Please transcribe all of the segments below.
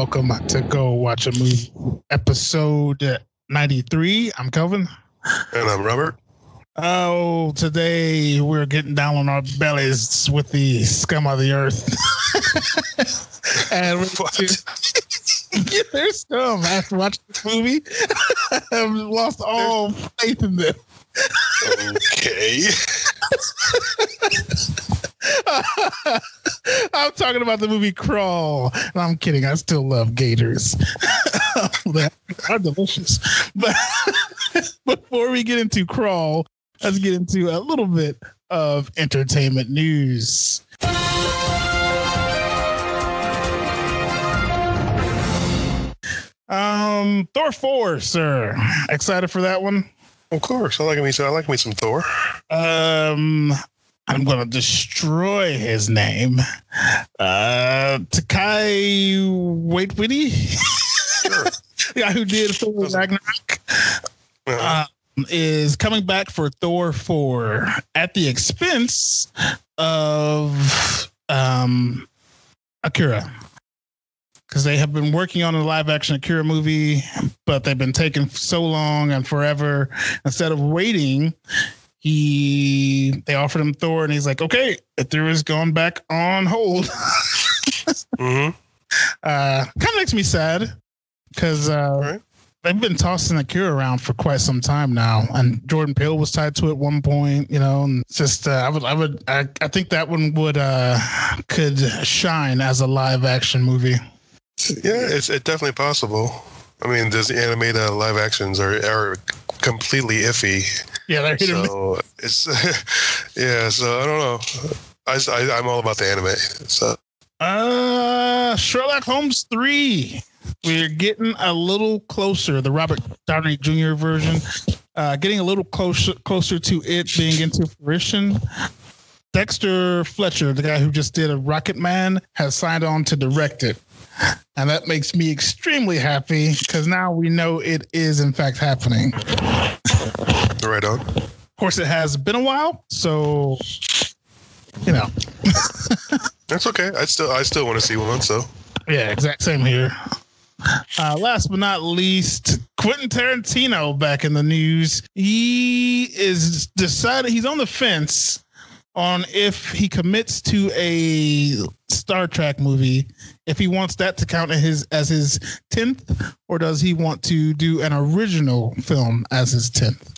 welcome to Go Watch a Movie, episode 93. I'm Kelvin. And I'm Robert. Oh, today we're getting down on our bellies with the scum of the earth. And they're scum. After watching this movie, I've lost all faith in them. Okay. I'm talking about the movie Crawl. No, I'm kidding. I still love gators. They are delicious. But before we get into Crawl, let's get into a little bit of entertainment news. Thor 4, sir. Excited for that one? Of course. I like me some Thor. I'm going to destroy his name. Takai Waititi, Sure. the guy who did Thor Ragnarok, is coming back for Thor 4 at the expense of Akira. Because they have been working on a live-action Akira movie, but they've been taking so long and forever. Instead of waiting, they offered him Thor, and he's like, okay, Thor is going back on hold. Mm-hmm. Kind of makes me sad because they've been tossing Akira around for quite some time now, and Jordan Peele was tied to it at one point, and it's just I think that one could shine as a live action movie. Yeah, it's definitely possible. I mean, Disney animated live actions are completely iffy. Yeah, they're hit or miss. So it's yeah. So I don't know. I'm all about the anime. So Sherlock Holmes 3. We're getting a little closer. The Robert Downey Jr. version, getting a little closer to it being into fruition. Dexter Fletcher, the guy who just did a Rocket Man, has signed on to direct it. And that makes me extremely happy because now we know it is in fact happening. Right on. Of course, it has been a while, so That's okay. I still want to see one. So yeah, exact same here. Last but not least, Quentin Tarantino back in the news. He is decided he's on the fence on if he commits to a Star Trek movie, if he wants that to count as his 10th, or does he want to do an original film as his 10th?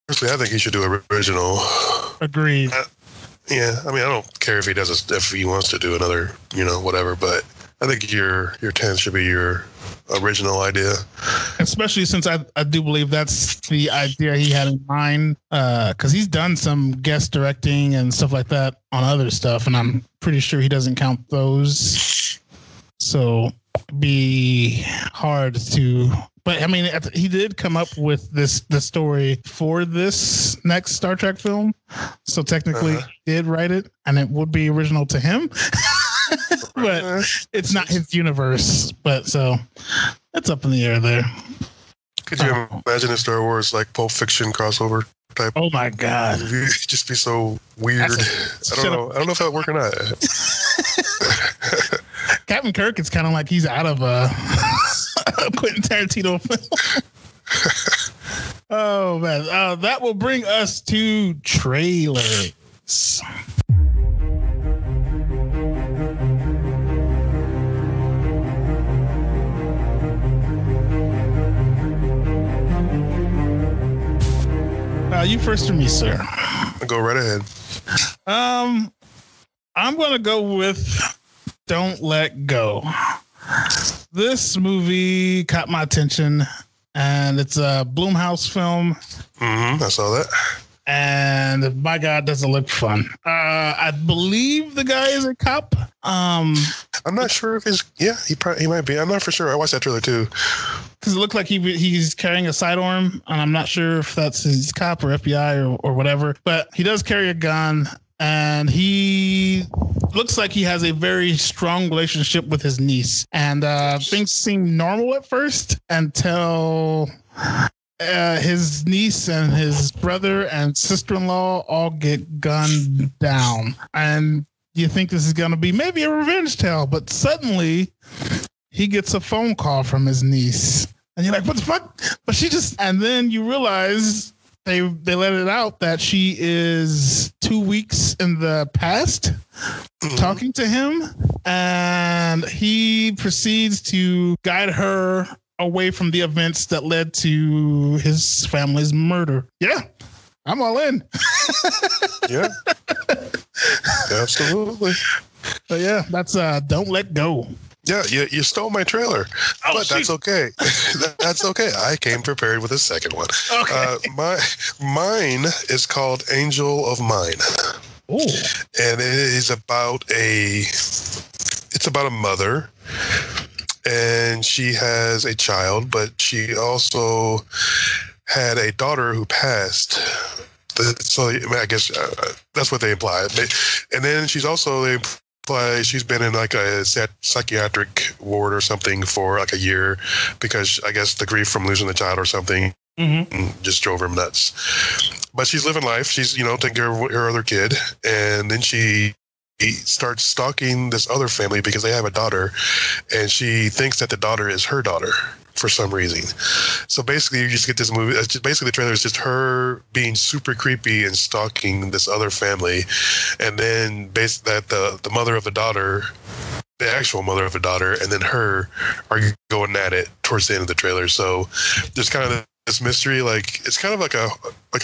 Personally, I think he should do an original. Agreed. Yeah, I mean, I don't care if he wants to do another, whatever, but I think your 10th should be your original idea. Especially since I do believe that's the idea he had in mind, because he's done some guest directing and stuff like that on other stuff, and I'm pretty sure he doesn't count those. So it'd be hard to... But I mean, he did come up with the story for this next Star Trek film, so technically he did write it, and it would be original to him. But it's not his universe. But so it's up in the air there. Could you imagine a Star Wars like Pulp Fiction crossover type? Oh my God! It'd just be so weird. I don't know if that would work or not. Captain Kirk is kind of like he's out of a Quentin Tarantino film. Oh man, that will bring us to trailers. You first or me, sir? Go right ahead. I'm going to go with Don't Let Go. This movie caught my attention, and it's a Blumhouse film. Mm-hmm, I saw that. And my God, does it look fun. I believe the guy is a cop. I'm not sure if he might be. I'm not for sure. I watched that trailer too. Because it looked like he's carrying a sidearm, and I'm not sure if that's his cop or FBI or whatever. But he does carry a gun, and he looks like he has a very strong relationship with his niece. And things seem normal at first until his niece and his brother and sister-in-law all get gunned down. And you think this is going to be maybe a revenge tale, but suddenly he gets a phone call from his niece. And you're like, what the fuck? But she just, and then you realize they let it out that she is 2 weeks in the past talking to him, and he proceeds to guide her away from the events that led to his family's murder. Yeah, I'm all in. Yeah, absolutely. But yeah, that's Don't Let Go. Yeah, you stole my trailer, but that's okay. That's okay. I came prepared with a second one. Okay. Mine is called Angel of Mine. Ooh. And it is about a mother, and she has a child, but she also had a daughter who passed. So I guess that's what they imply. And then she's also she's been in like a psychiatric ward or something for like a year because I guess the grief from losing the child or something just drove her nuts. But she's living life. She's, taking care of her other kid. And then she starts stalking this other family because they have a daughter. And she thinks that the daughter is her daughter for some reason. So basically, you just get this movie. Basically, the trailer is just her being super creepy and stalking this other family, and then that the mother of the daughter, the actual mother of the daughter, and then her are going at it towards the end of the trailer. So there's kind of this mystery, like it's kind of like a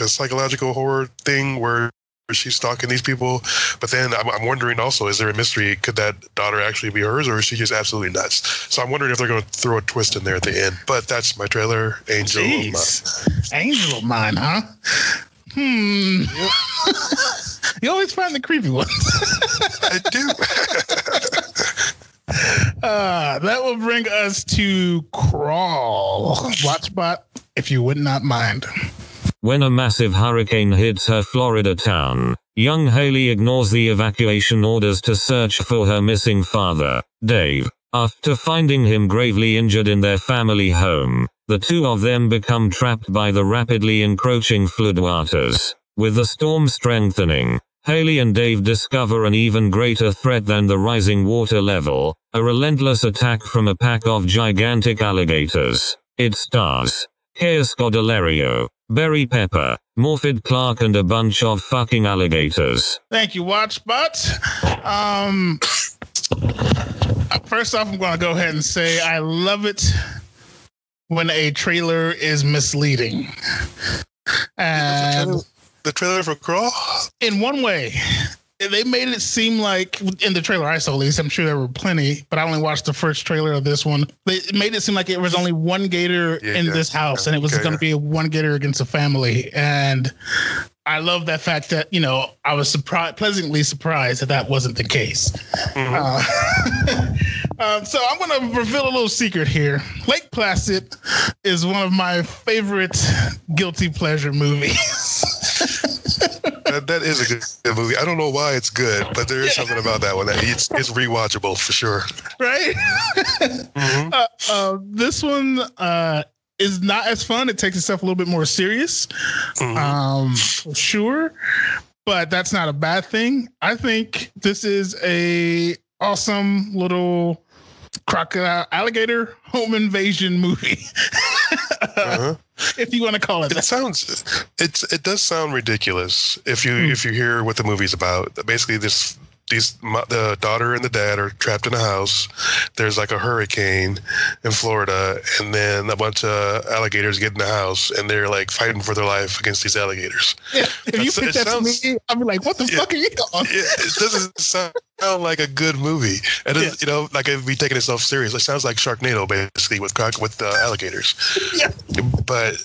psychological horror thing where she's stalking these people, but then I'm wondering also, is there a mystery? Could that daughter actually be hers, or is she just absolutely nuts? So I'm wondering if they're going to throw a twist in there at the end. But that's my trailer, Angel of Mine. Angel of Mine, huh? Yep. You always find the creepy ones. I do. That will bring us to Crawl. Watchbot, if you would not mind. When a massive hurricane hits her Florida town, young Haley ignores the evacuation orders to search for her missing father, Dave. After finding him gravely injured in their family home, the two of them become trapped by the rapidly encroaching floodwaters. With the storm strengthening, Haley and Dave discover an even greater threat than the rising water level, a relentless attack from a pack of gigantic alligators. It stars Kea Scodelario, Barry Pepper, Morfydd Clark, and a bunch of fucking alligators. Thank you, Watchbot. First off, I'm going to go ahead and say I love it when a trailer is misleading. And the trailer for Crawl? In one way. They made it seem like, in the trailer I saw at least, I'm sure there were plenty, but I only watched the first trailer of this one. They made it seem like it was only one gator in this house, and it was going to be a one gator against a family. And I love that fact that, I was pleasantly surprised that wasn't the case. So I'm going to reveal a little secret here. Lake Placid is one of my favorite guilty pleasure movies. That is a good movie. I don't know why it's good, but there is something about that one that it's rewatchable for sure. Right? This one is not as fun. It takes itself a little bit more serious, for sure. But that's not a bad thing. I think this is a awesome little crocodile alligator home invasion movie. If you want to call it that. It does sound ridiculous if you hear what the movie's about. Basically, the daughter and the dad are trapped in a house. There's like a hurricane in Florida, and then a bunch of alligators get in the house, and they're like fighting for their life against these alligators. Yeah, if you pick that to me, I'll be like, "What the fuck are you doing?" It doesn't sound like a good movie. It doesn't, like it'd be taking itself serious. It sounds like Sharknado, basically, with alligators. Yeah, but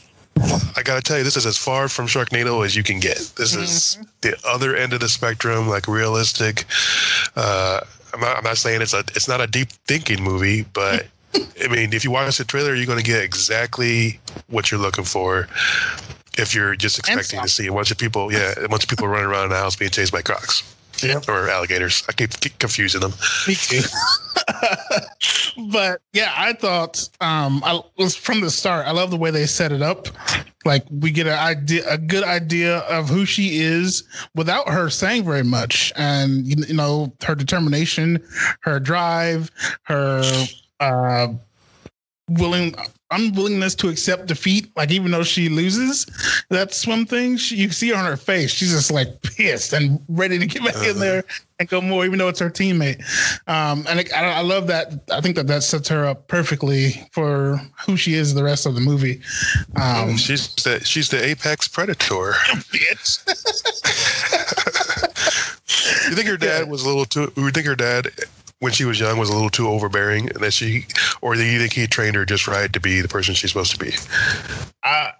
I gotta tell you, this is as far from Sharknado as you can get. This is the other end of the spectrum, like realistic. I'm not saying it's not a deep thinking movie, but I mean, if you watch the trailer, you're going to get exactly what you're looking for. If you're just expecting to see a bunch of people running around the house being chased by crocs. Yeah. Or alligators. I keep confusing them. Me too. But yeah, I thought I was from the start. I love the way they set it up. Like we get a good idea of who she is without her saying very much, and her determination, her drive, her unwillingness to accept defeat. Like, even though she loses that swim thing, you see her on her face. She's just like pissed and ready to get back in there and go more, even though it's her teammate. I love that. I think that sets her up perfectly for who she is the rest of the movie. She's the apex predator. Bitch. You think her dad was a little too? You think her dad, when she was young, was a little too overbearing, and that or do you think he trained her just right to be the person she's supposed to be? I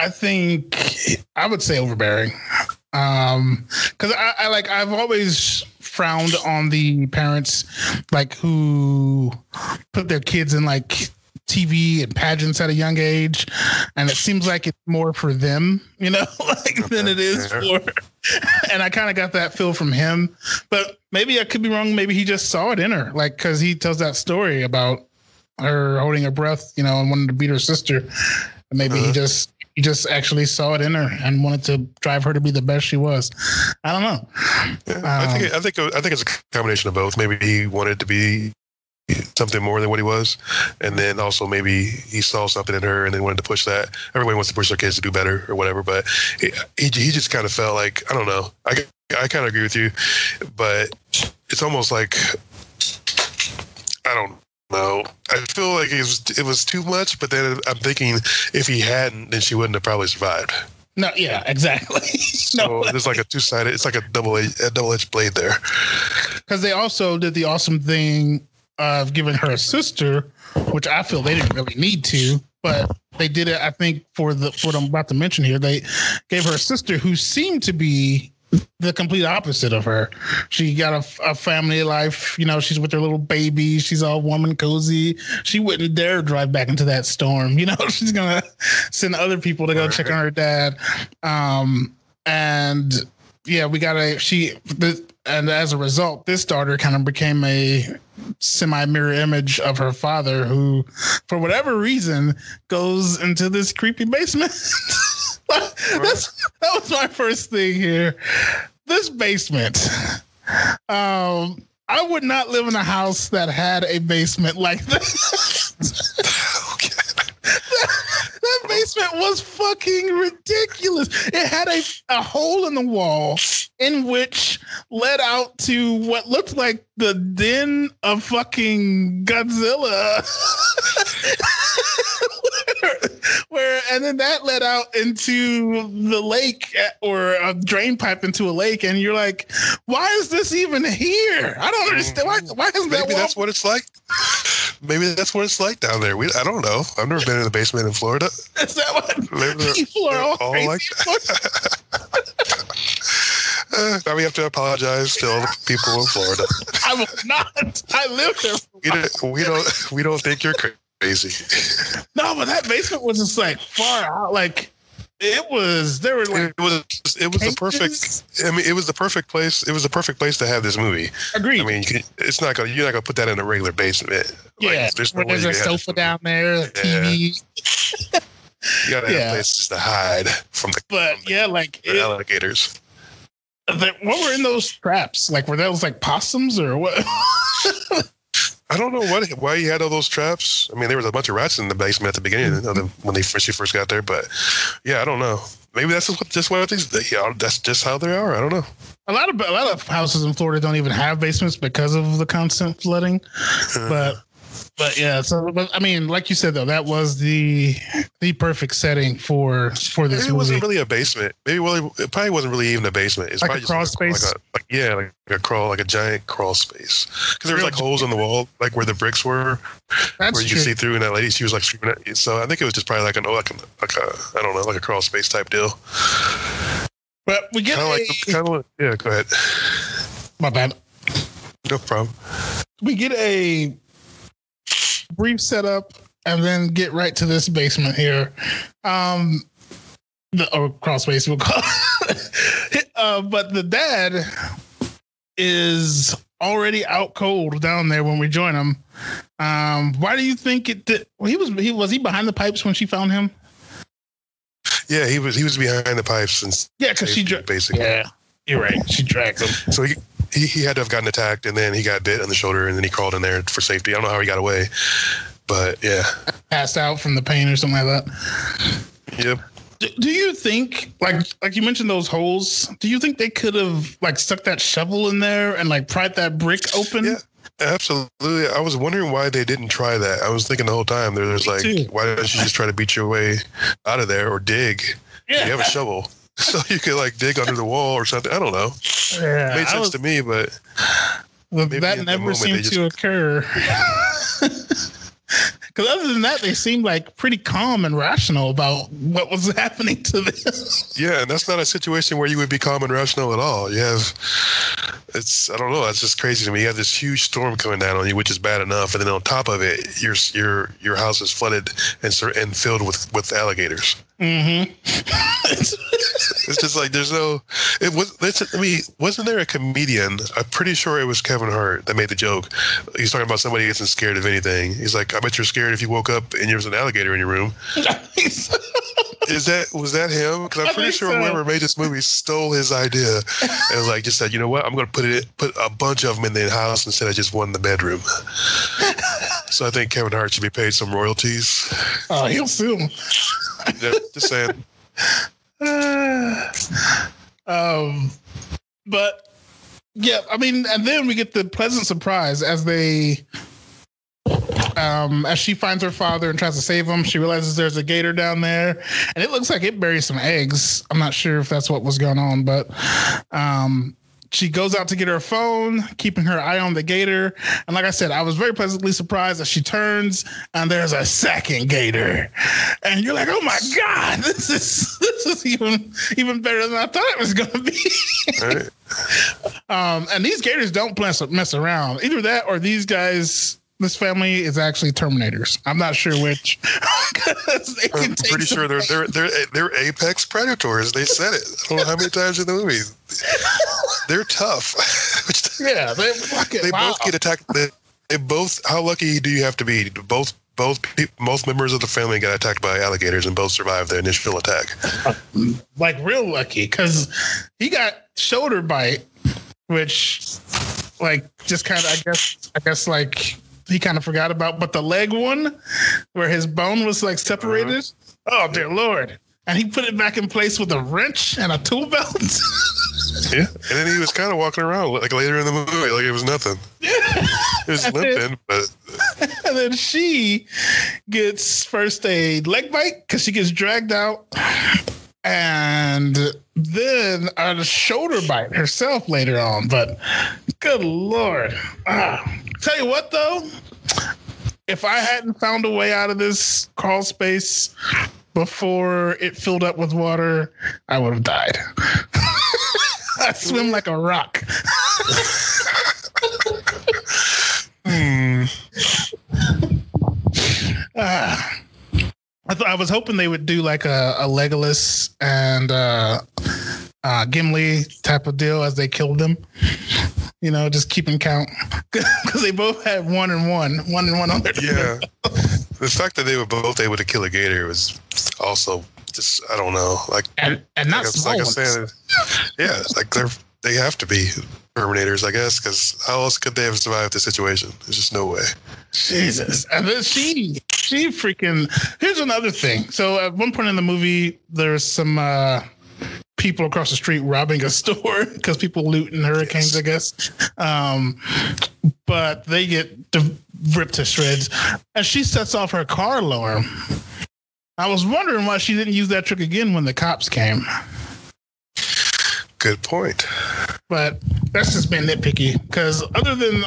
think I would say overbearing, because I've always frowned on the parents like who put their kids in like TV and pageants at a young age, and it seems like it's more for them, than it is for. And I kind of got that feel from him, but maybe I could be wrong. Maybe he just saw it in her, like, because he tells that story about her holding her breath, and wanting to beat her sister. And maybe he just actually saw it in her and wanted to drive her to be the best she was. I don't know. Yeah, I think it's a combination of both. Maybe he wanted to be something more than what he was, and then also maybe he saw something in her and then wanted to push that. Everybody wants to push their kids to do better or whatever, but he just kind of felt like, I don't know, I kind of agree with you, but it's almost like, I don't know, I feel like it was too much, but then I'm thinking if he hadn't, then she wouldn't have probably survived. No, yeah, exactly. So there's like a two-sided, it's like a double-edged blade there. Because they also did the awesome thing of giving her a sister, which I feel they didn't really need to, but they did it, I think, for what I'm about to mention here. They gave her a sister who seemed to be the complete opposite of her. She got a family life, she's with her little baby. She's all warm and cozy. She wouldn't dare drive back into that storm. She's going to send other people to go check on her dad. And yeah, and as a result, this daughter kind of became a semi-mirror image of her father, who, for whatever reason, goes into this creepy basement. That was my first thing here. This basement. I would not live in a house that had a basement like this. That basement was fucking ridiculous. It had a hole in the wall in which led out to what looked like the den of fucking Godzilla. And then that led out into the lake, or a drain pipe into a lake, and you're like, why is this even here? I don't understand. Why isn't that? Maybe that's what it's like. Maybe that's what it's like down there. I don't know. I've never been in a basement in Florida. Is that what people are all crazy like that? Now we have to apologize to all the people in Florida. I will not. I live there. We don't think you're crazy. No, but that basement was just like far out. Like it was. There were like it was the perfect. I mean, it was the perfect place. It was the perfect place to have this movie. Agreed. I mean, you're not gonna put that in a regular basement. Yeah, like, there's a sofa down there, a TV. You gotta have places to hide from the. But the alligators. What were in those traps? Like, were those like possums or what? I don't know why he had all those traps. I mean, there was a bunch of rats in the basement at the beginning when she first got there. But yeah, I don't know. Maybe that's just what that's just how they are. I don't know. A lot of houses in Florida don't even have basements because of the constant flooding. But yeah, but I mean, like you said though, that was the perfect setting for this movie. It wasn't really a basement. It probably wasn't really even a basement. It's like probably a crawl space. Like a giant crawl space. Because there was like holes in the wall, like where the bricks were, where you could see through. And that lady, she was like screaming at you. So I think it was just probably like a crawl space type deal. But we get go ahead. My bad. No problem. We get a brief setup and then get right to this basement here. Or crawl space we'll call it. But the dad is already out cold down there when we join him. Why do you think it did? Well, was he behind the pipes when she found him? Yeah, he was behind the pipes and because she basically. Yeah, you're right. She dragged him. So he had to have gotten attacked, and then he got bit on the shoulder, and then he crawled in there for safety. I don't know how he got away, but yeah, passed out from the pain or something like that. Yep. Do you think, like you mentioned those holes, do you think they could have like stuck that shovel in there and like pried that brick open? Yeah, absolutely. I was wondering why they didn't try that. I was thinking the whole time, there's like, why don't you just try to beat your way out of there or dig? Yeah. You have a shovel. So you could like dig under the wall or something. I don't know. Yeah, it made sense to me, but that never seemed to occur. Because other than that, they seemed like pretty calm and rational about what was happening to them. Yeah, and that's not a situation where you would be calm and rational at all. You have, I don't know, that's just crazy to me. You have this huge storm coming down on you, which is bad enough, and then on top of it, your house is flooded and filled with alligators. Mm-hmm. It's just like wasn't there a comedian? I'm pretty sure it was Kevin Hart that made the joke. He's talking about somebody getting scared of anything. He's like, I bet you're scared if you woke up and there was an alligator in your room. Was that him? Because I'm pretty sure whoever made this movie stole his idea and like just said, you know what, I'm going to put a bunch of them in the house instead of just one in the bedroom. So I think Kevin Hart should be paid some royalties. Oh, he'll sue him. Yeah, just saying. But yeah, I mean, and then we get the pleasant surprise as she finds her father and tries to save him. She realizes there's a gator down there, and it looks like it buries some eggs. I'm not sure if that's what was going on, but she goes out to get her phone, keeping her eye on the gator. And like I said, I was very pleasantly surprised as she turns and there's a second gator. And you're like, oh my God, this is even better than I thought it was going to be. Right. And these gators don't mess around. Either that or these guys, this family is actually Terminators. I'm not sure which. I'm pretty sure they're apex predators. They said it. I don't know how many times in the movie. They're tough. Yeah, they both get attacked. They both. How lucky do you have to be? Both members of the family got attacked by alligators and both survived the initial attack. Like real lucky, because he got shoulder bite, which like just kind of I guess like he kind of forgot about. But the leg one, where his bone was like separated. Oh dear Lord! And he put it back in place with a wrench and a tool belt. Yeah, and then he was kind of walking around like later in the movie, like it was nothing. Yeah, it was limping, but. And then she gets first a leg bite because she gets dragged out, and then a shoulder bite herself later on. But good Lord, tell you what though, if I hadn't found a way out of this crawl space before it filled up with water, I would have died. I swim like a rock. I was hoping they would do like a Legolas and Gimli type of deal as they killed them. You know, just keeping count because they both had 1 and 1 on their. Yeah, the fact that they were both able to kill a gator was also just I don't know, like and not small like ones. I said, yeah, like they have to be Terminators, I guess, because how else could they have survived the situation? There's just no way. Jesus, and then she freaking. Here's another thing. So at one point in the movie, there's some people across the street robbing a store because people loot in hurricanes, I guess. But they get ripped to shreds, and she sets off her car alarm. I was wondering why she didn't use that trick again when the cops came. Good point. But that's just been nitpicky because other than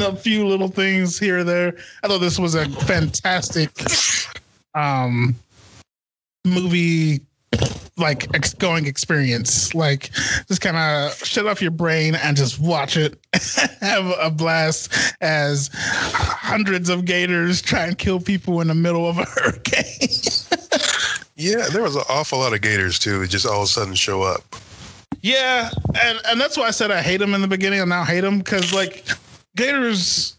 a few little things here or there, I thought this was a fantastic movie, like going experience. Like just kind of shut off your brain and just watch it, have a blast as hundreds of gators try and kill people in the middle of a hurricane. Yeah, there was an awful lot of gators too that just all of a sudden show up. Yeah, and that's why I said I hate them in the beginning. I now hate them because, like, gators,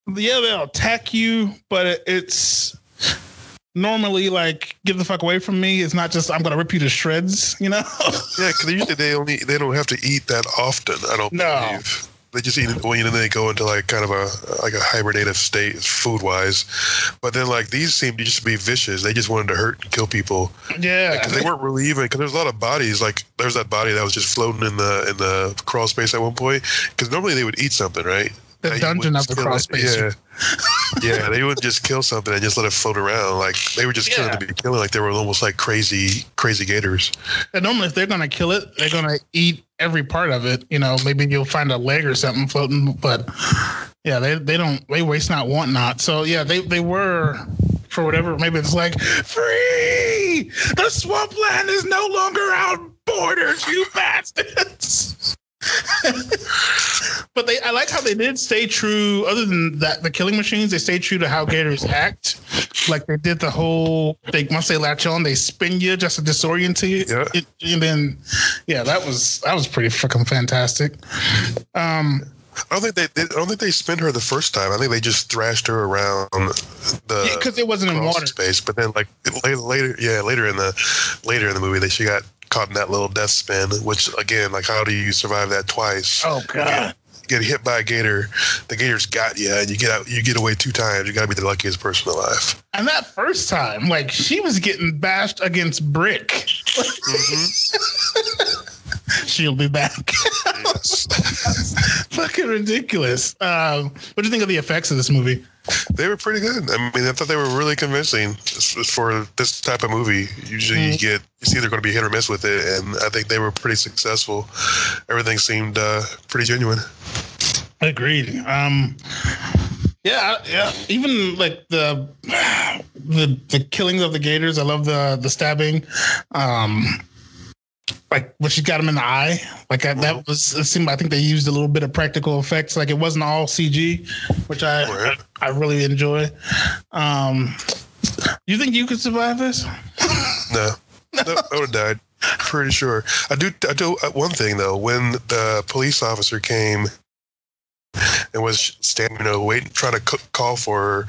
yeah, they'll attack you, but it's normally like get the fuck away from me. It's not just I'm gonna rip you to shreds, you know? Yeah, because usually they don't have to eat that often. I don't believe. They just eat it when they go into like kind of a hibernative state food wise, but then like these seem to just be vicious. They just wanted to hurt and kill people. Yeah, because they weren't really even. Because there's a lot of bodies. Like there's that body that was just floating in the crawl space at one point. Because normally they would eat something, right? The dungeon of the crawl space. Yeah. Yeah, they wouldn't just kill something and just let it float around. Like they were just killing to be killing. Like they were almost like crazy gators. And normally, if they're gonna kill it, they're gonna eat every part of it. You know, maybe you'll find a leg or something floating. But yeah, they waste not, want not. So yeah, they were, for whatever. Maybe it's like free. The swampland is no longer our borders, you bastards. But I like how they did stay true. Other than that, the killing machines, they stayed true to how gators act. Like they did the whole. Once they latch on, they spin you just to disorient you. Yeah. And then, that was pretty freaking fantastic. I don't think they spin her the first time. I think they just thrashed her around the because it wasn't in water space. But then like later in the movie, she got caught in that little death spin, which again, like how do you survive that twice? Oh god. You get hit by a gator, the gator's got you, and you get away 2 times. You got to be the luckiest person alive. And that first time, like she was getting bashed against brick. Mm-hmm. She'll be back. Yes. Fucking ridiculous. What do you think of the effects of this movie? They were pretty good. I mean, I thought they were really convincing for this type of movie. Usually it's either going to be hit or miss with it, and I think they were pretty successful. Everything seemed pretty genuine. Agreed. Yeah. Even like the killings of the gators. I love the stabbing. Like when she got him in the eye, that was. It seemed. I think they used a little bit of practical effects. Like it wasn't all CG, which I really enjoy. You think you could survive this? No, I would have died. Pretty sure. I do. One thing though, when the police officer came and was standing, waiting, trying to call for her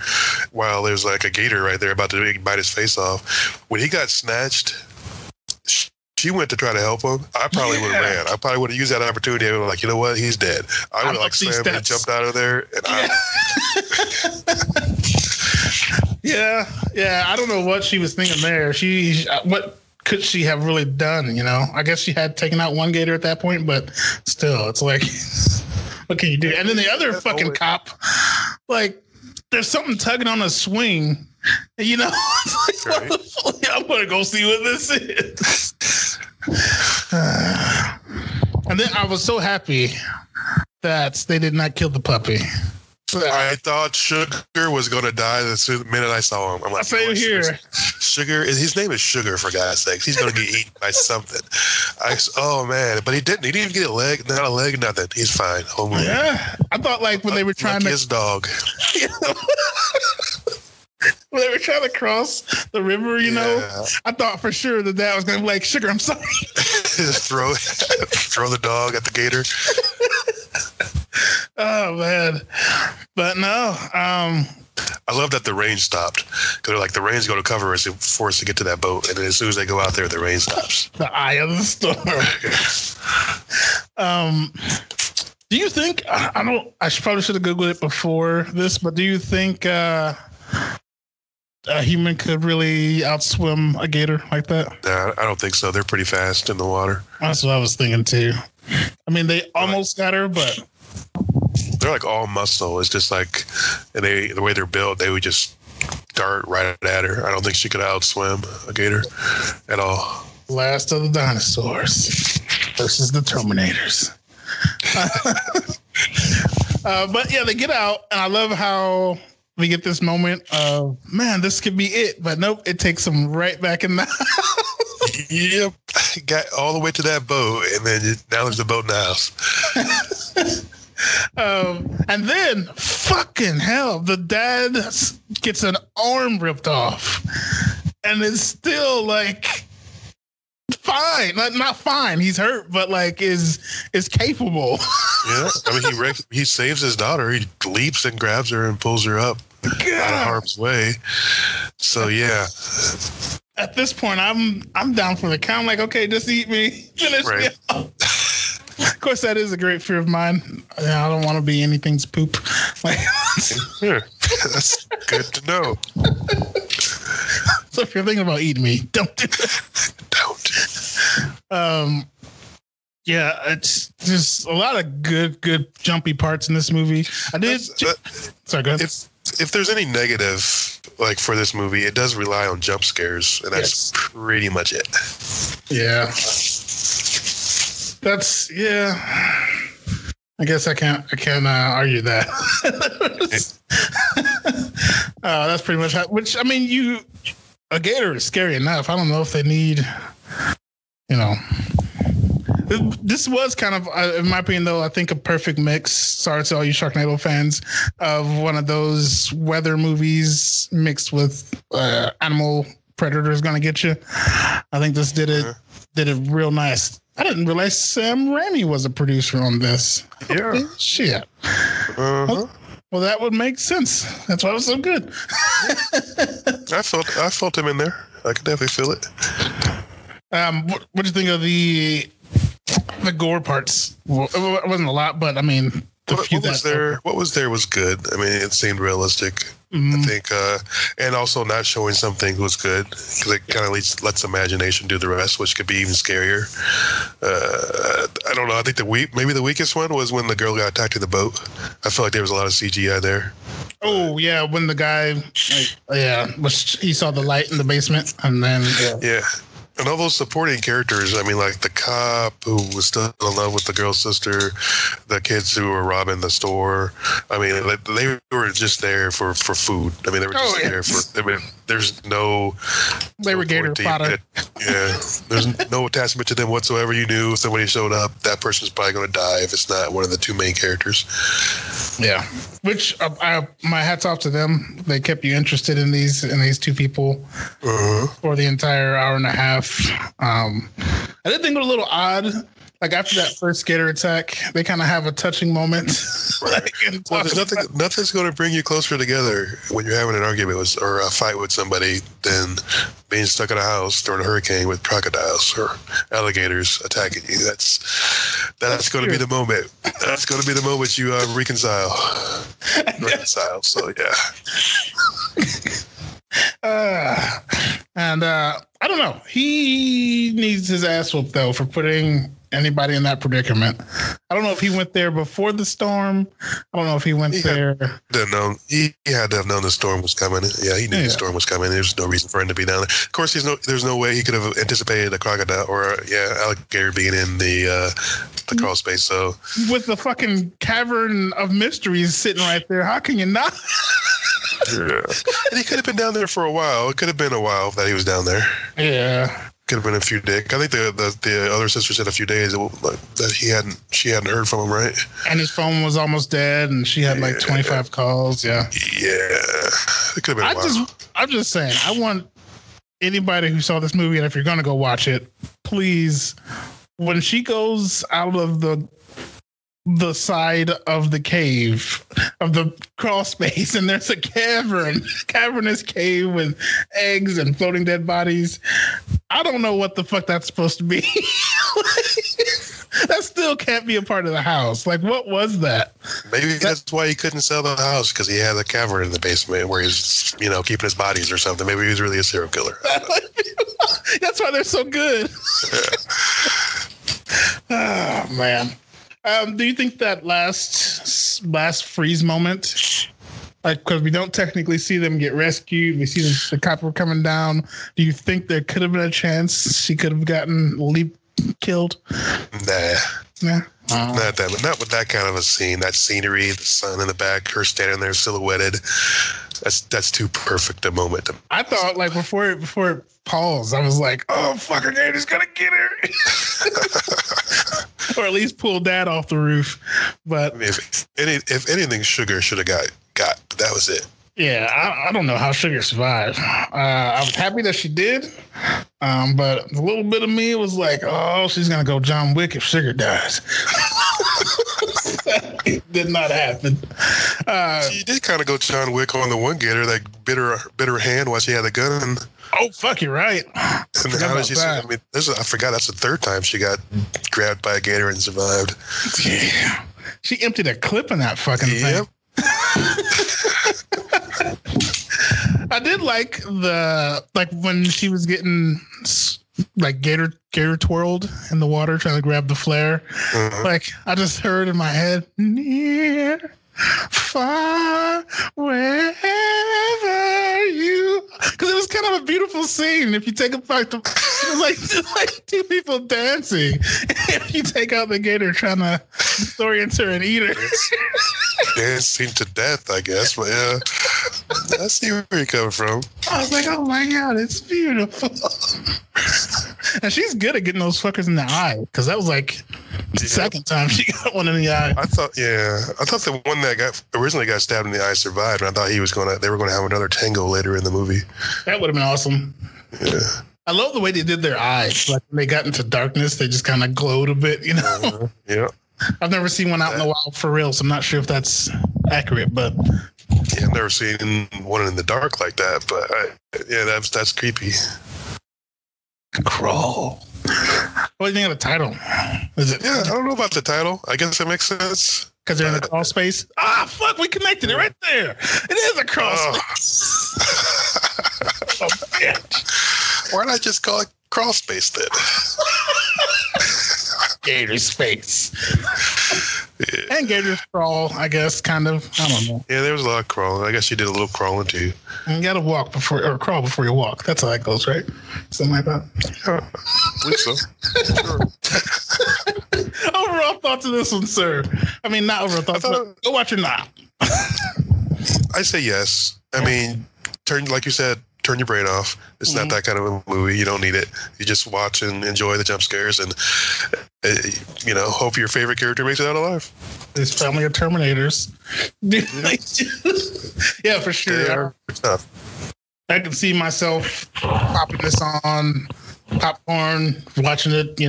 while there's like a gator right there about to bite his face off. When he got snatched, she went to try to help him. I probably would have ran. I probably would have used that opportunity and been like, you know what, he's dead. I would have slammed and jumped out of there. And yeah. I don't know what she was thinking there. What could she have really done? I guess she had taken out one gator at that point, but still, it's like, what can you do? And then the other fucking cop, like, there's something tugging on a swing. Right. I'm gonna go see what this is. And then I was so happy that they did not kill the puppy. I thought Sugar was going to die the minute I saw him. I'm like, same here. Sugar, his name is Sugar, for God's sakes. He's going to get eaten by something. Oh, man. But he didn't. He didn't even get a leg, not a leg, nothing. He's fine. Yeah. I thought like when they were trying to... his dog. When they were trying to cross the river, I thought for sure that was going to be like, Sugar, I'm sorry. throw the dog at the gator. Oh, man. But no. I love that the rain stopped. Because like the rain's going to cover us for us to get to that boat. And then as soon as they go out there, the rain stops. The eye of the storm. Do you think, I probably should have Googled it before this, but do you think a human could really outswim a gator like that? Nah, I don't think so. They're pretty fast in the water. That's what I was thinking too. I mean, they almost got her, but they're like all muscle. It's just like, and the way they're built, they would just dart right at her. I don't think she could outswim a gator at all. Last of the dinosaurs versus the Terminators. But yeah, they get out, and I love how we get this moment of, man, this could be it, but nope, it takes them right back in the house. Yep, got all the way to that boat, and then now there's a boat in the house. And then, fucking hell, the dad gets an arm ripped off, and it's still like fine, not fine. He's hurt, but like is capable. Yeah, I mean he saves his daughter. He leaps and grabs her and pulls her up. out of harm's way. So yeah. At this point, I'm down for the count. I'm like, okay, just eat me, finish me off. Of course, that is a great fear of mine. I don't want to be anything's poop. Like, that's good to know. So if you're thinking about eating me, don't do it. Don't. Yeah, it's just a lot of good jumpy parts in this movie. I did. Sorry, go ahead. If there's any negative, like for this movie, it does rely on jump scares, and that's pretty much it. Yeah. I guess I can't argue that. That's pretty much which, I mean, a gator is scary enough. I don't know if they need, this was kind of, in my opinion, though, I think a perfect mix. Sorry to all you Sharknado fans, of one of those weather movies mixed with animal predators gonna get you. I think this did it real nice. I didn't realize Sam Raimi was a producer on this. Yeah. Shit. Well, that would make sense. That's why it was so good. I felt him in there. I could definitely feel it. What do you think of the gore parts? Well, it wasn't a lot, but I mean, what was there was good. I mean, it seemed realistic. I think, and also not showing something was good, because it kind of lets imagination do the rest, which could be even scarier. I don't know. I think maybe the weakest one was when the girl got attacked in the boat. I felt like there was a lot of CGI there. Oh yeah, when the guy, he saw the light in the basement, and then yeah. And all those supporting characters, I mean, like the cop who was still in love with the girl's sister, the kids who were robbing the store. I mean, they were just there for food. I mean, they were just there for, I mean, there's no... They were gator fodder. Yeah. There's no attachment to them whatsoever. You knew if somebody showed up, that person's probably going to die if it's not one of the two main characters. Yeah. Which, my hat's off to them. They kept you interested in these two people for the entire hour and a half. I did think it was a little odd. Like after that first gator attack, they kind of have a touching moment. Right. Well, there's nothing's going to bring you closer together when you're having an argument or a fight with somebody than being stuck in a house during a hurricane with crocodiles or alligators attacking you. That's going to be the moment. That's going to be the moment you reconcile. So yeah. And I don't know. He needs his ass whooped though for putting anybody in that predicament. I don't know if he went there before the storm. I don't know if he went there. He had to have known the storm was coming. Yeah, he knew the storm was coming. There's no reason for him to be down there. Of course, there's no way he could have anticipated a crocodile or alligator being in the crawl space. So with the fucking cavern of mysteries sitting right there, how can you not? Yeah. And he could have been down there for a while. It could have been a while that he was down there. Yeah. Could have been a few days. I think the other sister said a few days that she hadn't heard from him, right? And his phone was almost dead, and she had like 25 calls. Yeah. Yeah. It could have been a while. I'm just saying, I want anybody who saw this movie, and if you're going to go watch it, please, when she goes out of the side of the cave of the crawl space and there's a cavernous cave with eggs and floating dead bodies, I don't know what the fuck that's supposed to be. That still can't be a part of the house. Like, what was that? Maybe that's why he couldn't sell the house, because he had a cavern in the basement where he's keeping his bodies or something. Maybe he was really a serial killer. That's why they're so good. Oh man. Do you think that last freeze moment, like, because we don't technically see them get rescued, we see the copper coming down, do you think there could have been a chance she could have gotten killed? Nah. Not with that kind of a scene. That scenery, the sun in the back, her standing there silhouetted. That's too perfect a moment. I thought, like, before it paused, I was like, oh, fuck, her gator's gonna get her. Or at least pull Dad off the roof. But I mean, if anything, Sugar should have got. That was it. Yeah, I don't know how Sugar survived. I was happy that she did, but a little bit of me was like, oh, she's gonna go John Wick if Sugar dies. It did not happen. She did kind of go John Wick on the one gator that bit her hand while she had the gun. Oh, fuck, you're right. I forgot that's the third time she got grabbed by a gator and survived. Yeah. She emptied a clip in that fucking thing. I did like when she was getting like gator twirled in the water trying to grab the flare. Like I just heard in my head, near, far, wherever you, because it was kind of a beautiful scene. If you take it back to, it was like two people dancing. If you take out the gator trying to orient her and eat her. Dancing to death, I guess. But yeah, I see where you're coming from. I was like, oh my God, it's beautiful. And she's good at getting those fuckers in the eye, because that was like the second time she got one in the eye. I thought the one that originally got stabbed in the eye survived, and I thought they were going to have another tango later in the movie. That would have been awesome. Yeah. I love the way they did their eyes. Like when they got into darkness, they just kind of glowed a bit, you know? Yeah. I've never seen one out in the wild for real, so I'm not sure if that's accurate, but yeah, I've never seen one in the dark like that, but that's creepy. Crawl. What do you think of the title? Is it? Yeah, I don't know about the title. I guess it makes sense. Because they're in the crawl space? Ah, fuck, we connected it right there. It is a crawl space. Oh, bitch. Why not just call it crawl space then? Gator space. Yeah. And gators crawl, I guess, kind of. I don't know. Yeah, there was a lot of crawling. I guess you did a little crawling too. You gotta crawl before you walk. That's how that goes, right? Something like that. Yeah, I believe so. Sure. Overall thoughts of this one, sir? I mean, not overall thoughts, but go watch it now. I say yes. I mean, like you said, turn your brain off. It's not that kind of a movie. You don't need it. You just watch and enjoy the jump scares and, hope your favorite character makes it out alive. This family of Terminators. Yeah, for sure. They are tough. I can see myself popping this on popcorn, watching it,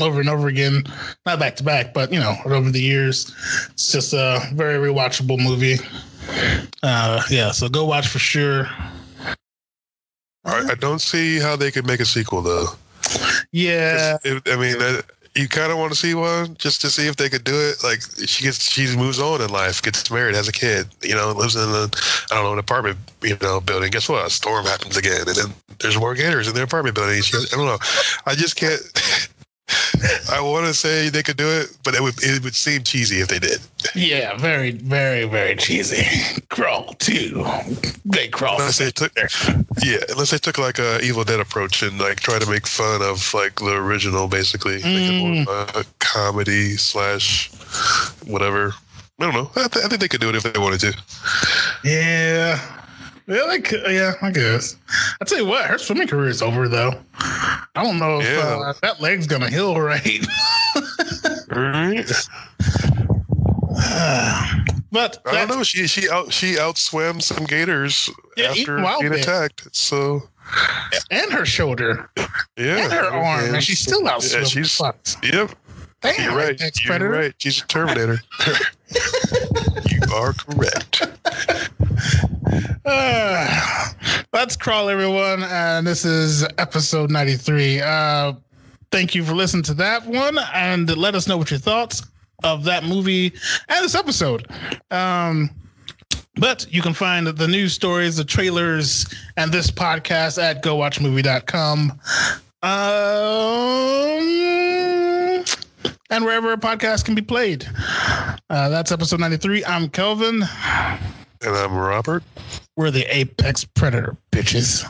over and over again. Not back to back, but, over the years. It's just a very rewatchable movie. So go watch for sure. I don't see how they could make a sequel, though. Yeah. You kind of want to see one just to see if they could do it. Like she moves on in life, gets married, has a kid, lives in an apartment, building. Guess what? A storm happens again, and then there's more gators in their apartment building. I don't know. I just can't. I want to say they could do it, but it would seem cheesy if they did. Yeah, very, very, very cheesy. Crawl too. They crawl. Unless they took like a Evil Dead approach and like try to make fun of like the original, basically. Make it more of a comedy / whatever. I don't know. I think they could do it if they wanted to. Yeah. Yeah, I guess. I tell you what, her swimming career is over, though. I don't know if that leg's gonna heal right. Right. But I don't know. She outswam some gators after being attacked. So, and her shoulder, and her arm, and she's still outswimming. Yep. Damn, you're right. You're right. She's a Terminator. You are correct. Let's crawl, everyone, and this is episode 93. Thank you for listening to that one, and let us know what your thoughts of that movie and this episode. But you can find the news stories, the trailers, and this podcast at gowatchmovie.com. And wherever a podcast can be played. That's episode 93. I'm Kelvin. And I'm Robert. We're the Apex Predator, bitches.